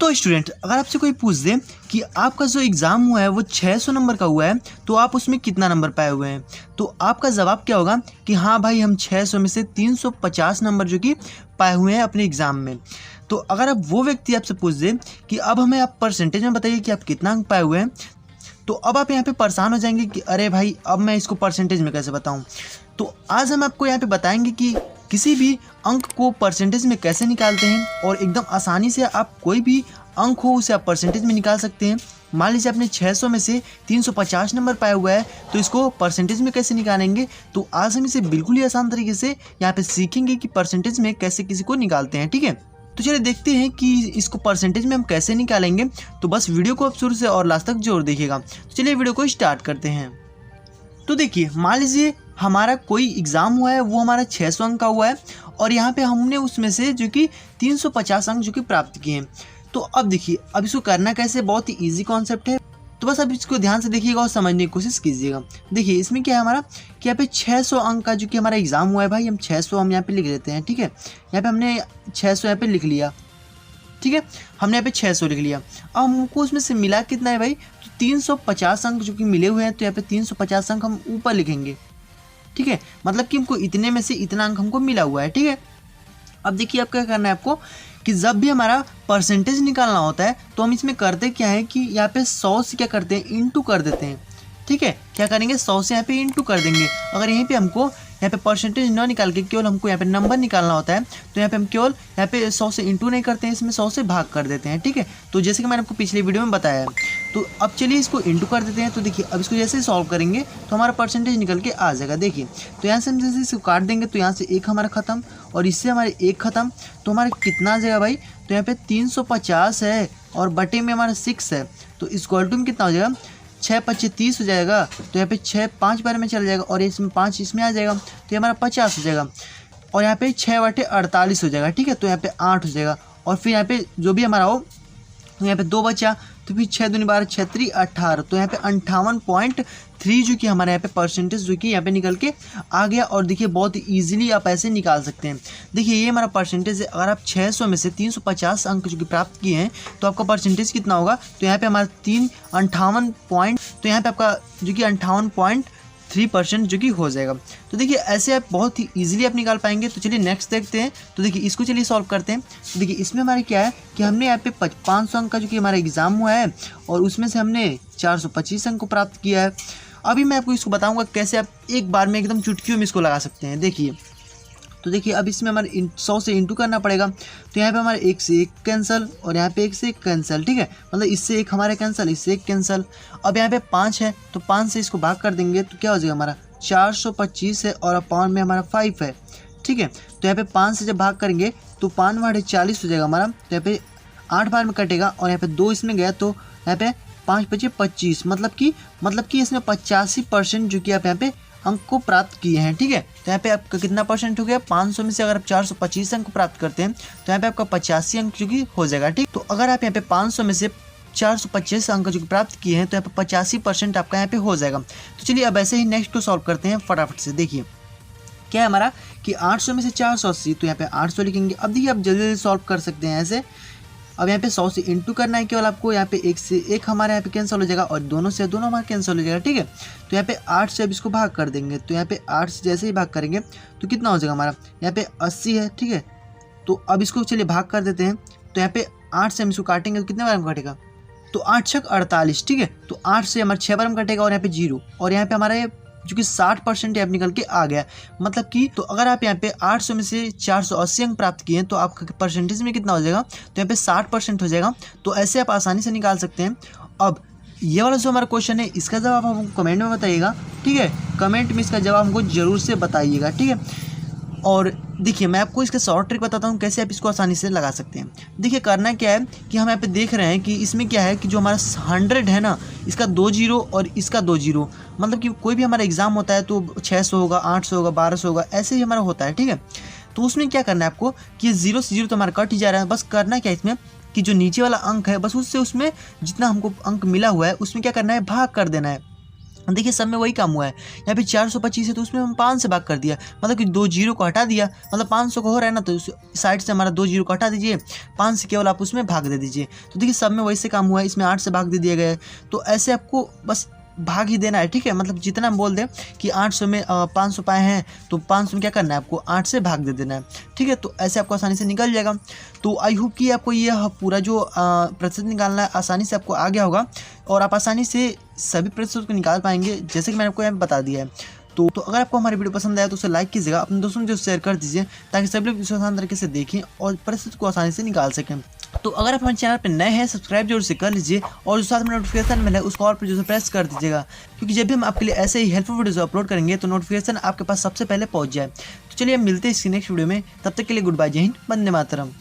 तो स्टूडेंट, अगर आपसे कोई पूछ दे कि आपका जो एग्ज़ाम हुआ है वो 600 नंबर का हुआ है, तो आप उसमें कितना नंबर पाए हुए हैं, तो आपका जवाब क्या होगा कि हाँ भाई, हम 600 में से 350 नंबर जो कि पाए हुए हैं अपने एग्ज़ाम में। तो अगर अब वो व्यक्ति आपसे पूछ दे कि अब हमें आप परसेंटेज में बताइए कि आप कितना अंक पाए हुए हैं, तो अब आप यहाँ पे परेशान हो जाएंगे कि अरे भाई, अब मैं इसको परसेंटेज में कैसे बताऊँ। तो आज हम आपको यहाँ पे बताएंगे कि किसी भी अंक को परसेंटेज में कैसे निकालते हैं, और एकदम आसानी से आप कोई भी अंक हो उसे आप परसेंटेज में निकाल सकते हैं। मान लीजिए आपने 600 में से 350 नंबर पाया हुआ है, तो इसको परसेंटेज में कैसे निकालेंगे, तो आज हम इसे बिल्कुल ही आसान तरीके से यहाँ पे सीखेंगे कि परसेंटेज में कैसे किसी को निकालते हैं। ठीक है, तो चलिए देखते हैं कि इसको परसेंटेज में हम कैसे निकालेंगे। तो बस वीडियो को आप शुरू से और लास्ट तक जरूर देखिएगा। तो चलिए वीडियो को स्टार्ट करते हैं। तो देखिए, मान लीजिए हमारा कोई एग्ज़ाम हुआ है, वो हमारा 600 अंक का हुआ है, और यहाँ पे हमने उसमें से जो कि 350 अंक जो कि प्राप्त किए हैं। तो अब देखिए, अब इसको करना कैसे, बहुत ही ईजी कॉन्सेप्ट है। तो बस अब इसको ध्यान से देखिएगा और समझने की कोशिश कीजिएगा। देखिए, इसमें क्या है हमारा कि यहाँ पे 600 अंक का जो कि हमारा एग्ज़ाम हुआ है भाई, हम 600 हम यहाँ पे लिख लेते हैं। ठीक है, यहाँ पे हमने 600 यहाँ पे लिख लिया। ठीक है, हमने यहाँ पे 600 लिख लिया। अब हमको उसमें से मिला कितना है भाई, तो 350 अंक जो कि मिले हुए हैं, तो यहाँ पे 350 अंक हम ऊपर लिखेंगे। ठीक है, मतलब कि हमको इतने में से इतना अंक हमको मिला हुआ है। ठीक है, अब देखिए, अब क्या करना है आपको कि जब भी हमारा परसेंटेज निकालना होता है, तो हम इसमें करते क्या है कि यहाँ पे 100 से क्या करते हैं, इंटू कर देते हैं। ठीक है, क्या करेंगे, 100 से यहाँ पे इंटू कर देंगे। अगर यहीं पे हमको यहाँ पे परसेंटेज ना निकाल के केवल हमको यहाँ पे नंबर निकालना होता है, तो यहाँ पे हम केवल यहाँ पे 100 से इंटू नहीं करते हैं, इसमें 100 से भाग कर देते हैं। ठीक है, तो जैसे कि मैंने आपको पिछले वीडियो में बताया है। तो अब चलिए इसको इंटू कर देते हैं। तो देखिए, अब इसको जैसे सॉल्व करेंगे तो हमारा परसेंटेज निकल के आ जाएगा। देखिए, तो यहाँ से हम जैसे इसको काट देंगे, तो यहाँ से एक हमारा खत्म और इससे हमारे एक खत्म, तो हमारा कितना आ जाएगा भाई, तो यहाँ पे 350 है और बटे में हमारा 6 है, तो इक्वल टू में कितना हो जाएगा, 6 5 30 हो जाएगा। तो यहाँ पे 6 5 बार में चला जाएगा और इसमें 5 इसमें आ जाएगा, तो ये हमारा 50 हो जाएगा। और यहाँ पे 6 बटे 48 हो जाएगा। ठीक है, तो यहाँ पे 8 हो जाएगा। और फिर यहाँ पे जो भी हमारा हो, यहाँ पे 2 बचा, तो फिर 6 दूनी 12 6 3 18, तो यहाँ पे 58.3 जो कि हमारे यहाँ पे परसेंटेज जो कि यहाँ पे निकल के आ गया। और देखिए, बहुत ईजिली आप ऐसे निकाल सकते हैं। देखिए, ये हमारा परसेंटेज है। अगर आप 600 में से 350 अंक जो कि प्राप्त किए हैं, तो आपका परसेंटेज कितना होगा, तो यहाँ पे हमारा 58 पॉइंट, तो यहाँ पे आपका जो कि 58.3% जो कि हो जाएगा। तो देखिए, ऐसे आप बहुत ही ईजिली आप निकाल पाएंगे। तो चलिए नेक्स्ट देखते हैं। तो देखिए, इसको चलिए सॉल्व करते हैं। तो देखिए, इसमें हमारे क्या है कि हमने यहाँ पे 500 अंक का जो कि हमारा एग्ज़ाम हुआ है, और उसमें से हमने 425 अंक को प्राप्त किया है। अभी मैं आपको इसको बताऊँगा कैसे आप एक बार में एकदम चुटकियों में इसको लगा सकते हैं। देखिए, तो देखिए, अब इसमें हमारे 100 से इंटू करना पड़ेगा। तो यहाँ पे हमारे 1 से 1 कैंसिल और यहाँ पे 1 से 1 कैंसिल। ठीक है, मतलब इससे 1 हमारे कैंसिल, इससे 1 कैंसिल। अब यहाँ पे 5 है, तो 5 से इसको भाग कर देंगे, तो क्या हो जाएगा, हमारा 425 है और अपॉन में हमारा 5 है। ठीक है, तो यहाँ पे 5 से जब भाग करेंगे तो 5 बार 40 हो जाएगा हमारा। तो यहाँ पे 8 बार में कटेगा और यहाँ पे 2 इसमें गया, तो यहाँ पे 5 बचे 25, मतलब कि इसमें 85% जो कि आप यहाँ पे अंक को प्राप्त किए हैं। ठीक है, तो यहाँ पे आपका कितना परसेंट हो गया, 500 में से अगर आप 425 अंक प्राप्त करते हैं, तो यहाँ पे आपका 85 अंक जो कि हो जाएगा। ठीक, तो अगर आप यहाँ पे 500 में से 425 अंक जो कि प्राप्त किए हैं, तो यहाँ पे 85% आपका यहाँ पे हो जाएगा। तो चलिए अब ऐसे ही नेक्स्ट को सॉल्व करते हैं फटाफट से। देखिए, क्या है हमारा कि 800 में से 480, तो यहाँ पे 800 लिखेंगे। अब देखिए, आप जल्दी जल्दी सॉल्व कर सकते हैं ऐसे। अब यहाँ पे 100 से इंटू करना है केवल आपको। यहाँ पे 1 से 1 हमारे यहाँ पे कैंसिल हो जाएगा और दोनों से दोनों हमारा कैंसिल हो जाएगा। ठीक है, तो यहाँ पे 8 से अब इसको भाग कर देंगे। तो यहाँ पे 8 से जैसे ही भाग करेंगे तो कितना हो जाएगा हमारा, यहाँ पे 80 है। ठीक है, तो अब इसको चलिए भाग कर देते हैं। तो यहाँ पे 8 से हम इसको काटेंगे तो कितने बार में कटेगा, तो 8 छक 48। ठीक है, तो 8 से हमारे 6 बार में कटेगा और यहाँ पे 0, और यहाँ पे हमारे जो कि 60% यहाँ निकल के आ गया। मतलब कि तो अगर आप यहाँ पे 800 में से 480 अंक प्राप्त किए हैं, तो आपका परसेंटेज में कितना हो जाएगा, तो यहाँ पे 60% हो जाएगा। तो ऐसे आप आसानी से निकाल सकते हैं। अब ये वाला जो हमारा क्वेश्चन है, इसका जवाब आप हमको कमेंट में बताइएगा। ठीक है, कमेंट में इसका जवाब हमको जरूर से बताइएगा। ठीक है, और देखिए, मैं आपको इसका शॉर्ट ट्रिक बताता हूँ कैसे आप इसको आसानी से लगा सकते हैं। देखिए, करना क्या है कि हम यहाँ पे देख रहे हैं कि इसमें क्या है कि जो हमारा 100 है ना, इसका 2 जीरो और इसका 2 जीरो, मतलब कि कोई भी हमारा एग्जाम होता है तो 600 होगा, 800 होगा, 1200 होगा, ऐसे ही हमारा होता है। ठीक है, तो उसमें क्या करना है आपको कि ये 0 से 0 तो हमारा कट ही जा रहा है। बस करना क्या है इसमें कि जो नीचे वाला अंक है, बस उससे उसमें जितना हमको अंक मिला हुआ है उसमें क्या करना है, भाग कर देना है। देखिए सब में वही काम हुआ है। यहाँ पे 425 है तो उसमें हम 5 से भाग कर दिया, मतलब कि 2 जीरो को हटा दिया, मतलब 500 को हो रहा है ना, तो उस साइड से हमारा 2 जीरो को हटा दीजिए, 5 से केवल आप उसमें भाग दे दीजिए। तो देखिए सब में वैसे काम हुआ है, इसमें 8 से भाग दे दिया गया है। तो ऐसे आपको बस भाग ही देना है, ठीक है। मतलब जितना हम बोल दें कि 800 में 500 पाए हैं तो 500 में क्या करना है, आपको 8 से भाग दे देना है, ठीक है। तो ऐसे आपको आसानी से निकल जाएगा। तो आई होप कि आपको यह पूरा जो प्रतिशत निकालना है आसानी से आपको आ गया होगा और आप आसानी से सभी प्रतिशत को निकाल पाएंगे, जैसे कि मैंने आपको यहाँ बता दिया है। तो अगर आपको हमारी वीडियो पसंद आया तो उसे लाइक कीजिएगा, अपने दोस्तों को शेयर कर दीजिए, ताकि सभी लोग इसे आसान तरीके से देखें और प्रतिशत को आसानी से निकाल सकें। तो अगर आप हमारे चैनल पर नए हैं, सब्सक्राइब जरूर से कर लीजिए और जो साथ में नोटिफिकेशन मिले उसको और पर जो प्रेस कर दीजिएगा, क्योंकि जब भी हम आपके लिए ऐसे ही हेल्पफुल वीडियो अपलोड करेंगे तो नोटिफिकेशन आपके पास सबसे पहले पहुंच जाए। तो चलिए हम मिलते हैं इसकी नेक्स्ट वीडियो में, तब तक के लिए गुड बाय, जय हिंद, वंदे मातरम।